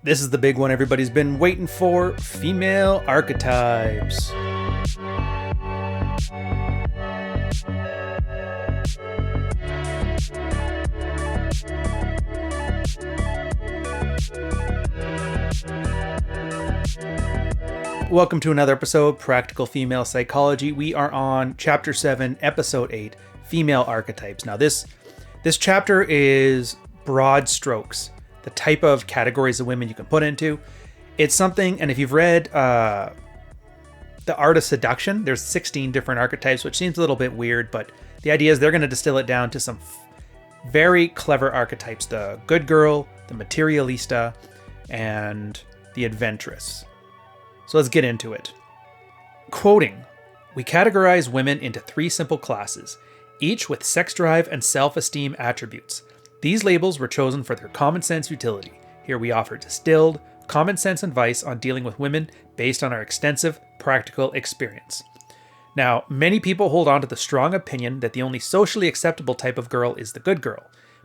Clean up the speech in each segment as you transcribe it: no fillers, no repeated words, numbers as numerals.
This is the big one everybody's been waiting for, female archetypes. Welcome to another episode, Practical Female Psychology. We are on Chapter 7, Episode 8, Female Archetypes. Now this chapter is broad strokes, the type of categories of women you can put into. It's something, and if you've read The Art of Seduction, there's 16 different archetypes, which seems a little bit weird, but the idea is they're going to distill it down to some very clever archetypes. The good girl, the materialista, and the adventuress. So let's get into it. Quoting, "We categorize women into three simple classes, each with sex drive and self-esteem attributes. These labels were chosen for their common sense utility. Here we offer distilled, common sense advice on dealing with women based on our extensive practical experience." Now, many people hold on to the strong opinion that the only socially acceptable type of girl is the good girl,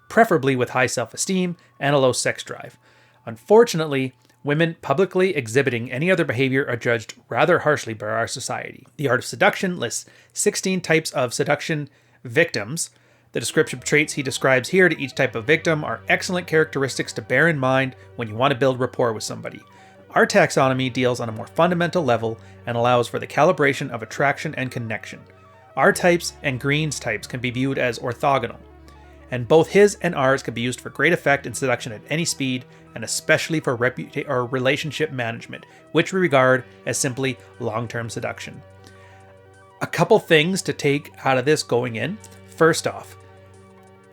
preferably with high self-esteem and a low sex drive. Unfortunately, women publicly exhibiting any other behavior are judged rather harshly by our society. The Art of Seduction lists 16 types of seduction victims. The descriptive traits he describes here to each type of victim are excellent characteristics to bear in mind when you want to build rapport with somebody. Our taxonomy deals on a more fundamental level and allows for the calibration of attraction and connection. Our types and Green's types can be viewed as orthogonal, and both his and ours can be used for great effect in seduction at any speed, and especially for relationship management, which we regard as simply long-term seduction. A couple things to take out of this going in. First off,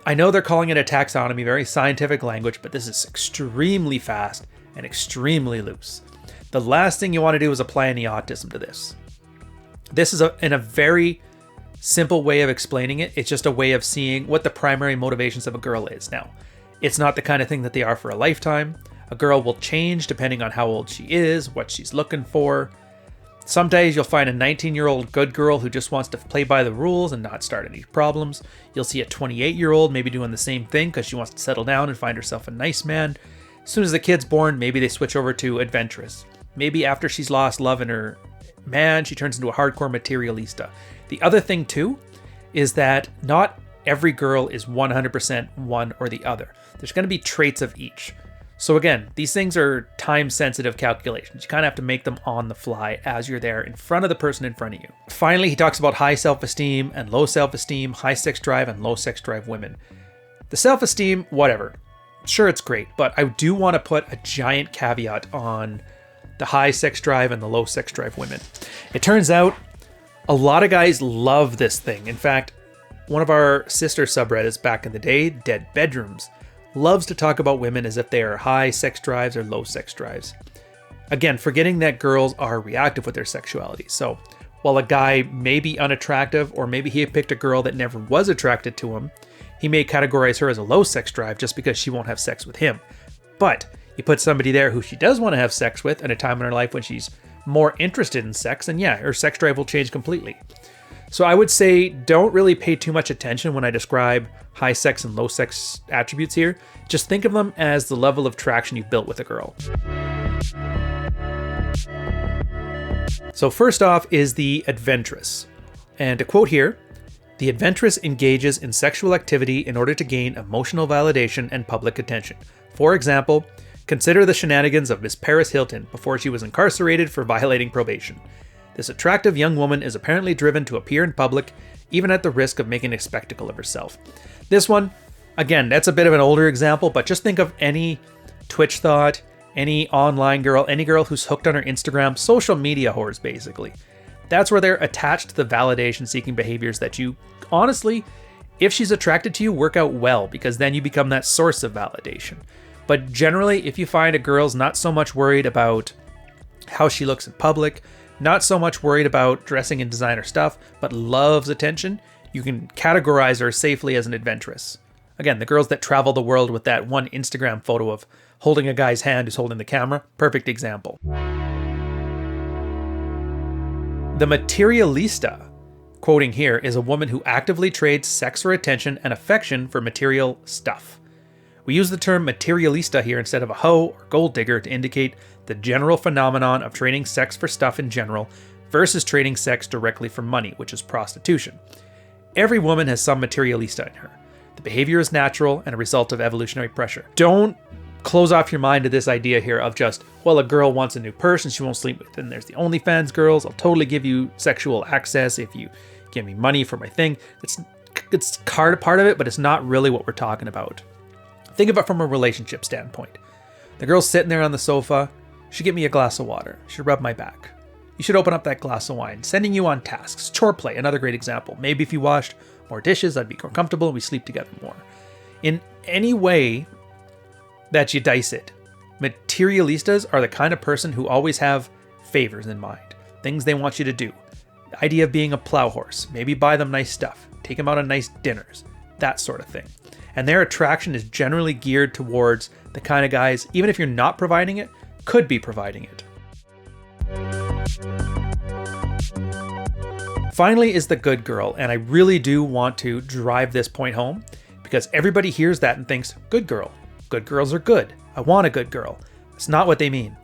I know they're calling it a taxonomy, very scientific language, but this is extremely fast and extremely loose. The last thing you want to do is apply any autism to this. This is in a very simple way of explaining it. It's just a way of seeing what the primary motivations of a girl is. Now, it's not the kind of thing that they are for a lifetime. A girl will change depending on how old she is, what she's looking for. Some days you'll find a 19-year-old good girl who just wants to play by the rules and not start any problems. You'll see a 28-year-old maybe doing the same thing because she wants to settle down and find herself a nice man. As soon as the kid's born, maybe they switch over to adventurous. Maybe after she's lost love in her man, she turns into a hardcore materialista. The other thing too is that not every girl is 100% one or the other. There's going to be traits of each. So again, these things are time-sensitive calculations. You kind of have to make them on the fly as you're there in front of the person in front of you. Finally, he talks about high self-esteem and low self-esteem, high sex drive and low sex drive women. The self-esteem, whatever. Sure, it's great, but I do want to put a giant caveat on the high sex drive and the low sex drive women. It turns out a lot of guys love this thing. In fact, one of our sister subreddits back in the day, Dead Bedrooms, loves to talk about women as if they are high sex drives or low sex drives. Again, forgetting that girls are reactive with their sexuality. So while a guy may be unattractive, or maybe he picked a girl that never was attracted to him, he may categorize her as a low sex drive just because she won't have sex with him. But you put somebody there who she does want to have sex with at a time in her life when she's more interested in sex, and yeah, her sex drive will change completely. So I would say don't really pay too much attention when I describe high sex and low sex attributes here. Just think of them as the level of traction you've built with a girl. So first off is the adventuress. And to quote here, "The adventuress engages in sexual activity in order to gain emotional validation and public attention. For example, consider the shenanigans of Miss Paris Hilton before she was incarcerated for violating probation. This attractive young woman is apparently driven to appear in public, even at the risk of making a spectacle of herself." This one, again, that's a bit of an older example, but just think of any Twitch thought, any online girl, any girl who's hooked on her Instagram, social media whores, basically. That's where they're attached to the validation-seeking behaviors that you, honestly, if she's attracted to you, work out well, because then you become that source of validation. But generally, if you find a girl's not so much worried about how she looks in public, not so much worried about dressing in designer stuff, but loves attention, you can categorize her safely as an adventuress. Again, the girls that travel the world with that one Instagram photo of holding a guy's hand who's holding the camera, perfect example. The materialista, quoting here, is a woman who actively trades sex for attention and affection for material stuff. We use the term materialista here instead of a hoe or gold digger to indicate the general phenomenon of trading sex for stuff in general versus trading sex directly for money, which is prostitution. Every woman has some materialista in her. The behavior is natural and a result of evolutionary pressure. Don't close off your mind to this idea here of just, well, a girl wants a new person, she won't sleep with. And there's the OnlyFans girls. I'll totally give you sexual access if you give me money for my thing. It's part of it, but it's not really what we're talking about. Think of it from a relationship standpoint. The girl's sitting there on the sofa. She'd get me a glass of water. She'd rub my back. You should open up that glass of wine. Sending you on tasks. Chore play, another great example. Maybe if you washed more dishes, I'd be more comfortable and we sleep together more. In any way that you dice it, materialistas are the kind of person who always have favors in mind. Things they want you to do. The idea of being a plow horse. Maybe buy them nice stuff. Take them out on nice dinners. That sort of thing. And their attraction is generally geared towards the kind of guys, even if you're not providing it, could be providing it. Finally is the good girl, and I really do want to drive this point home because everybody hears that and thinks, good girl. Good girls are good. I want a good girl. That's not what they mean.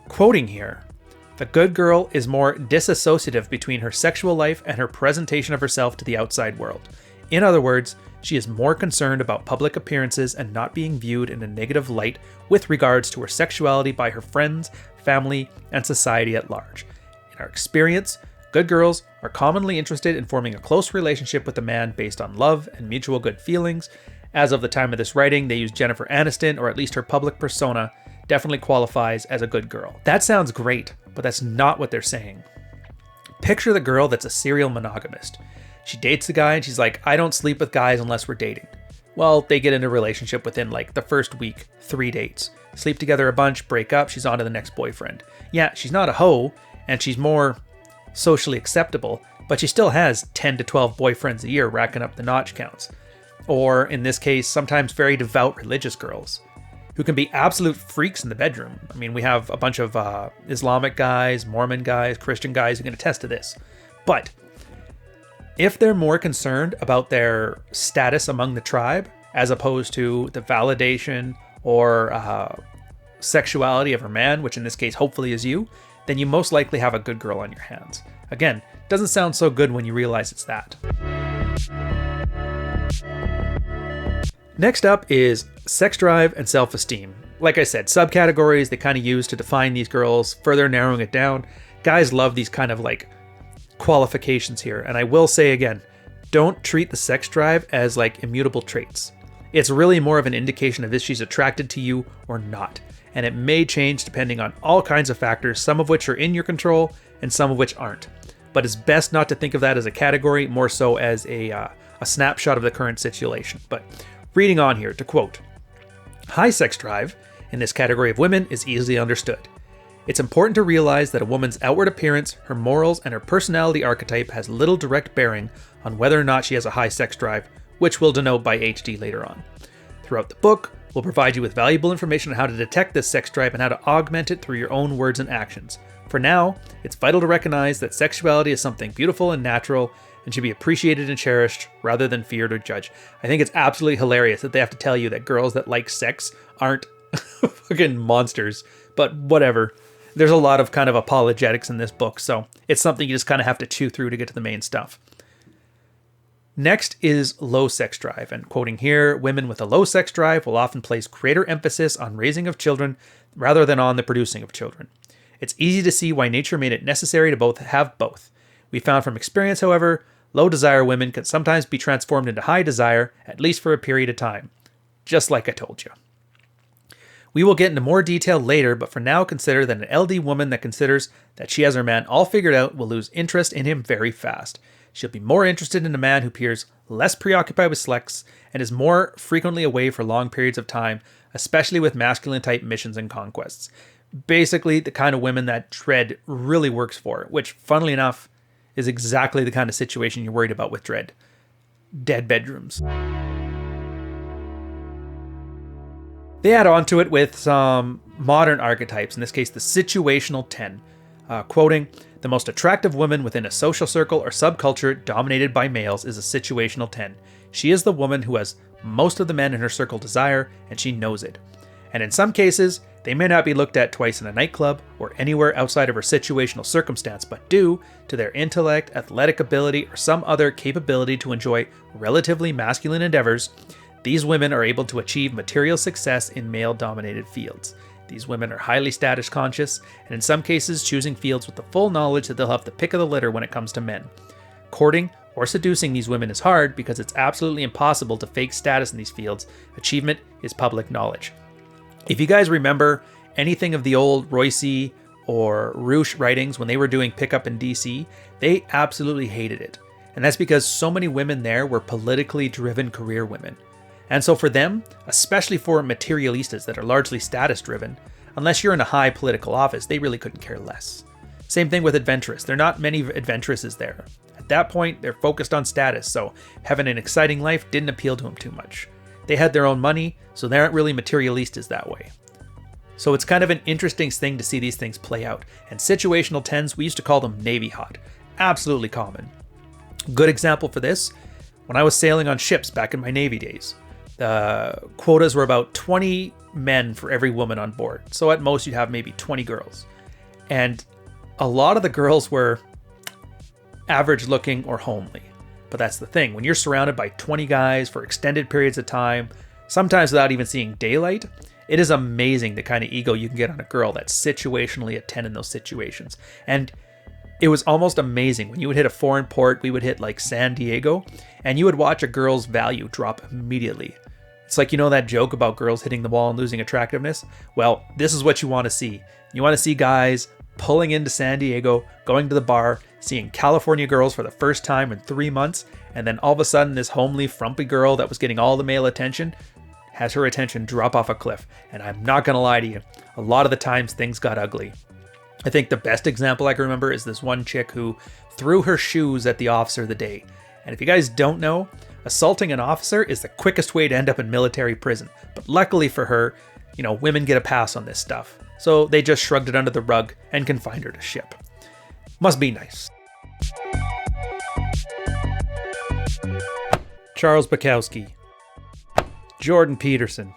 Quoting here, the good girl is more disassociative between her sexual life and her presentation of herself to the outside world. In other words, she is more concerned about public appearances and not being viewed in a negative light with regards to her sexuality by her friends, family, and society at large. In our experience, good girls are commonly interested in forming a close relationship with a man based on love and mutual good feelings. As of the time of this writing, they use Jennifer Aniston, or at least her public persona, definitely qualifies as a good girl. That sounds great, but that's not what they're saying. Picture the girl that's a serial monogamist. She dates the guy and she's like, I don't sleep with guys unless we're dating. Well, they get into a relationship within like the first week, 3 dates. Sleep together a bunch, break up, she's on to the next boyfriend. Yeah, she's not a hoe, and she's more socially acceptable, but she still has 10 to 12 boyfriends a year racking up the notch counts. Or, in this case, sometimes very devout religious girls who can be absolute freaks in the bedroom. I mean, we have a bunch of Islamic guys, Mormon guys, Christian guys who can attest to this. But if they're more concerned about their status among the tribe, as opposed to the validation or sexuality of her man, which in this case hopefully is you, then you most likely have a good girl on your hands. Again, doesn't sound so good when you realize it's that. Next up is sex drive and self-esteem. Like I said, subcategories they kind of use to define these girls, further narrowing it down. Guys love these kind of like qualifications here. And I will say again, don't treat the sex drive as like immutable traits. It's really more of an indication of if she's attracted to you or not. And it may change depending on all kinds of factors, some of which are in your control and some of which aren't. But it's best not to think of that as a category, more so as a snapshot of the current situation. But reading on here, to quote, high sex drive in this category of women is easily understood. It's important to realize that a woman's outward appearance, her morals, and her personality archetype has little direct bearing on whether or not she has a high sex drive, which we'll denote by HD later on. Throughout the book, we'll provide you with valuable information on how to detect this sex drive and how to augment it through your own words and actions. For now, it's vital to recognize that sexuality is something beautiful and natural and should be appreciated and cherished rather than feared or judged. I think it's absolutely hilarious that they have to tell you that girls that like sex aren't fucking monsters, but whatever. There's a lot of kind of apologetics in this book, so it's something you just kind of have to chew through to get to the main stuff. Next is low sex drive, and quoting here, women with a low sex drive will often place greater emphasis on raising of children rather than on the producing of children. It's easy to see why nature made it necessary to have both. We found from experience, however, low desire women can sometimes be transformed into high desire, at least for a period of time. Just like I told you. We will get into more detail later, but for now consider that an LD woman that considers that she has her man all figured out will lose interest in him very fast. She'll be more interested in a man who appears less preoccupied with sex and is more frequently away for long periods of time, especially with masculine type missions and conquests. Basically, the kind of women that Dread really works for, which, funnily enough, is exactly the kind of situation you're worried about with Dread. Dead bedrooms. They add on to it with some modern archetypes, in this case the situational 10. Quoting, the most attractive woman within a social circle or subculture dominated by males is a situational 10. She is the woman who has most of the men in her circle desire, and she knows it. And in some cases, they may not be looked at twice in a nightclub or anywhere outside of her situational circumstance, but due to their intellect, athletic ability, or some other capability to enjoy relatively masculine endeavors, these women are able to achieve material success in male-dominated fields. These women are highly status conscious, and in some cases choosing fields with the full knowledge that they'll have the pick of the litter when it comes to men. Courting or seducing these women is hard because it's absolutely impossible to fake status in these fields. Achievement is public knowledge. If you guys remember anything of the old Royce or Roosh writings when they were doing pickup in DC, they absolutely hated it. And that's because so many women there were politically driven career women. And so for them, especially for materialistas that are largely status driven, unless you're in a high political office, they really couldn't care less. Same thing with adventurous. There are not many adventuresses there. At that point, they're focused on status, so having an exciting life didn't appeal to them too much. They had their own money, so they aren't really materialistas that way. So it's kind of an interesting thing to see these things play out. And situational 10s, we used to call them Navy hot. Absolutely common. Good example for this, when I was sailing on ships back in my Navy days, the quotas were about 20 men for every woman on board. So at most you'd have maybe 20 girls. And a lot of the girls were average looking or homely. But that's the thing, when you're surrounded by 20 guys for extended periods of time, sometimes without even seeing daylight, it is amazing the kind of ego you can get on a girl that's situationally a 10 in those situations. And it was almost amazing. When you would hit a foreign port, we would hit like San Diego, and you would watch a girl's value drop immediately. It's like, you know that joke about girls hitting the wall and losing attractiveness? Well, this is what you want to see. You want to see guys pulling into San Diego, going to the bar, seeing California girls for the first time in 3 months, and then all of a sudden this homely, frumpy girl that was getting all the male attention has her attention drop off a cliff. And I'm not going to lie to you, a lot of the times things got ugly. I think the best example I can remember is this one chick who threw her shoes at the officer of the day. And if you guys don't know, assaulting an officer is the quickest way to end up in military prison. But luckily for her, women get a pass on this stuff. So they just shrugged it under the rug and confined her to ship. Must be nice. Charles Bukowski, Jordan Peterson,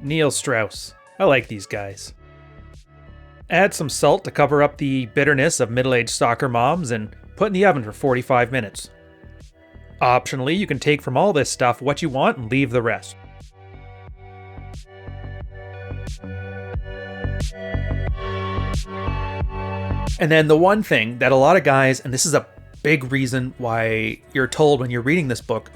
Neil Strauss. I like these guys. Add some salt to cover up the bitterness of middle-aged soccer moms and put in the oven for 45 minutes. Optionally, you can take from all this stuff what you want and leave the rest. And then the one thing that a lot of guys, and this is a big reason why you're told when you're reading this book,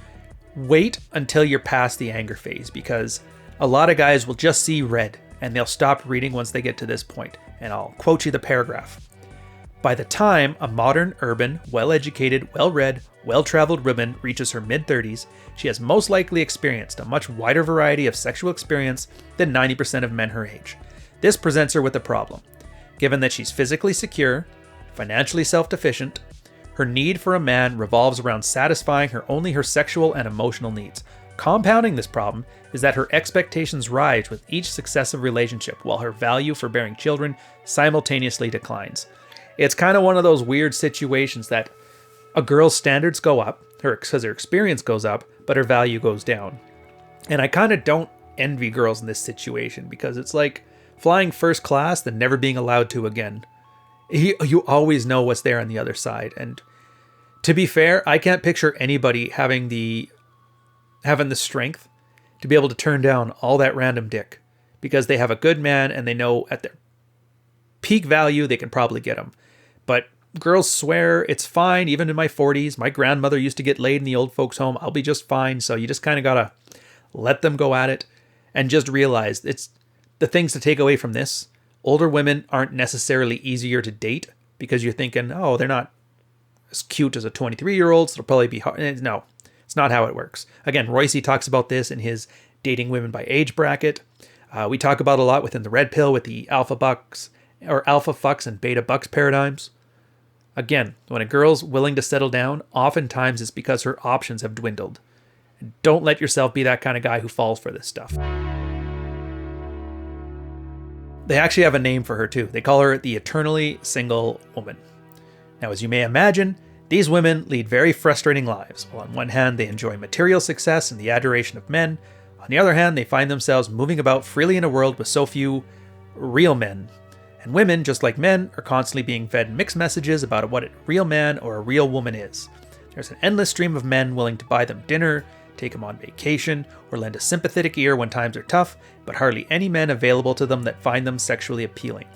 wait until you're past the anger phase, because a lot of guys will just see red and they'll stop reading once they get to this point. And I'll quote you the paragraph. By the time a modern, urban, well-educated, well-read, well-traveled woman reaches her mid-30s, she has most likely experienced a much wider variety of sexual experience than 90% of men her age. This presents her with a problem. Given that she's physically secure, financially self-sufficient, her need for a man revolves around satisfying only her sexual and emotional needs. Compounding this problem is that her expectations rise with each successive relationship, while her value for bearing children simultaneously declines. It's kind of one of those weird situations that a girl's standards go up, because her experience goes up, but her value goes down. And I kind of don't envy girls in this situation, because it's like flying first class, then never being allowed to again. You always know what's there on the other side. And to be fair, I can't picture anybody having the strength to be able to turn down all that random dick, because they have a good man and they know at their peak value they can probably get him. But girls swear it's fine. Even in my 40s, my grandmother used to get laid in the old folks' home. I'll be just fine. So you just kind of gotta let them go at it and just realize it's the things to take away from this. Older women aren't necessarily easier to date because you're thinking, oh, they're not as cute as a 23-year-old, so they'll probably be hard. No, it's not how it works. Again, Royce talks about this in his Dating Women by Age bracket. We talk about a lot within the Red Pill with the alpha bucks or alpha fucks and beta bucks paradigms. Again, when a girl's willing to settle down, oftentimes it's because her options have dwindled. Don't let yourself be that kind of guy who falls for this stuff. They actually have a name for her too. They call her the eternally single woman. Now, as you may imagine, These women lead very frustrating lives. While on one hand, they enjoy material success and the adoration of men, on the other hand, they find themselves moving about freely in a world with so few real men. And women, just like men, are constantly being fed mixed messages about what a real man or a real woman is. There's an endless stream of men willing to buy them dinner, take them on vacation, or lend a sympathetic ear when times are tough, but hardly any men available to them that find them sexually appealing.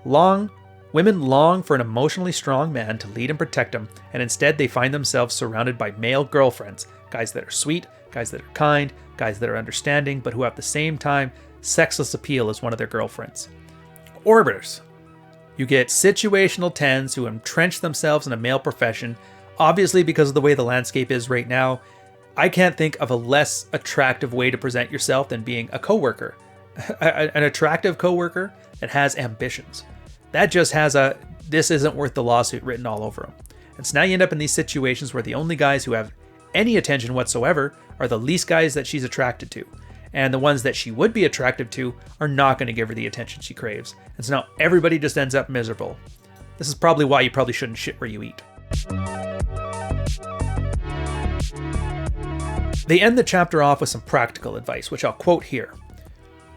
Women long for an emotionally strong man to lead and protect them, and instead they find themselves surrounded by male girlfriends, guys that are sweet, guys that are kind, guys that are understanding, but who have the same time sexless appeal as one of their girlfriends. Orbiters. You get situational tens who entrench themselves in a male profession, obviously because of the way the landscape is right now. I can't think of a less attractive way to present yourself than being a coworker. An attractive coworker that has ambitions. That just has a, this isn't worth the lawsuit written all over them. And so now you end up in these situations where the only guys who have any attention whatsoever are the least guys that she's attracted to. And the ones that she would be attractive to are not going to give her the attention she craves. And so now everybody just ends up miserable. This is probably why you probably shouldn't shit where you eat. They end the chapter off with some practical advice, which I'll quote here.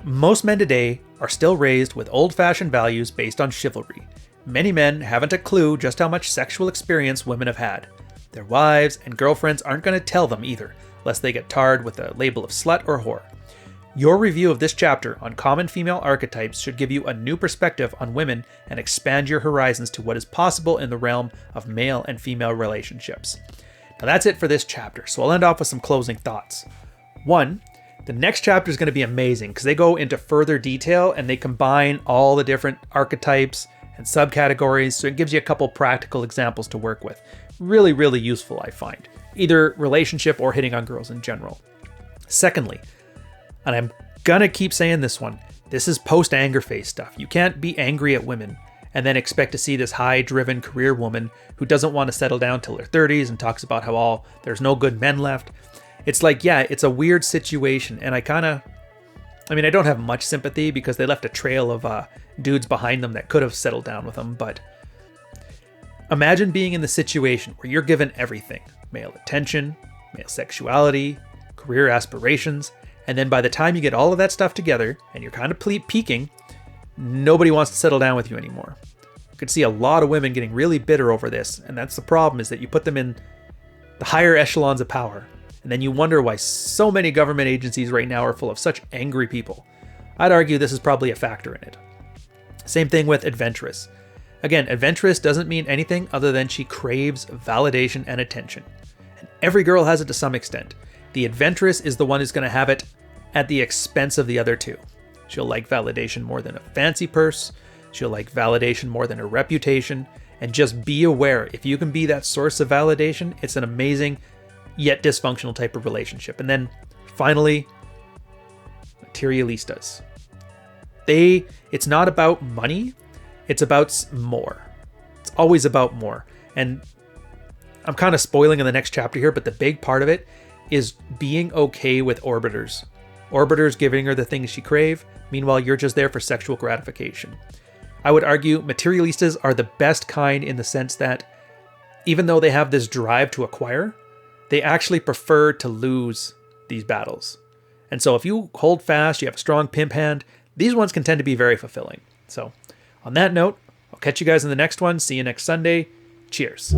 Most men today are still raised with old-fashioned values based on chivalry. Many men haven't a clue just how much sexual experience women have had. Their wives and girlfriends aren't going to tell them either, lest they get tarred with the label of slut or whore. Your review of this chapter on common female archetypes should give you a new perspective on women and expand your horizons to what is possible in the realm of male and female relationships. Now that's it for this chapter, so I'll end off with some closing thoughts. 1. The next chapter is going to be amazing because they go into further detail and they combine all the different archetypes and subcategories, so it gives you a couple practical examples to work with. Really, really useful, I find. Either relationship or hitting on girls in general. Secondly, and I'm gonna keep saying this one, this is post-anger phase stuff. You can't be angry at women and then expect to see this high-driven career woman who doesn't want to settle down till her 30s and talks about how there's no good men left. It's like, yeah, it's a weird situation, and I don't have much sympathy because they left a trail of dudes behind them that could have settled down with them, but imagine being in the situation where you're given everything. Male attention, male sexuality, career aspirations, and then by the time you get all of that stuff together and you're kind of peaking, nobody wants to settle down with you anymore. You could see a lot of women getting really bitter over this, and that's the problem, is that you put them in the higher echelons of power, and then you wonder why so many government agencies right now are full of such angry people. I'd argue this is probably a factor in it. Same thing with adventurous. Again, adventurous doesn't mean anything other than she craves validation and attention. And every girl has it to some extent. The adventurous is the one who's going to have it at the expense of the other two. She'll like validation more than a fancy purse. She'll like validation more than a reputation. And just be aware, if you can be that source of validation, it's an amazing yet dysfunctional type of relationship. And then finally, materialistas. It's not about money. It's about more. It's always about more. And I'm kind of spoiling in the next chapter here, but the big part of it is being okay with orbiters. Orbiters giving her the things she crave. Meanwhile, you're just there for sexual gratification. I would argue materialistas are the best kind in the sense that even though they have this drive to acquire, they actually prefer to lose these battles. And so if you hold fast, you have a strong pimp hand, these ones can tend to be very fulfilling. So on that note, I'll catch you guys in the next one. See you next Sunday. Cheers.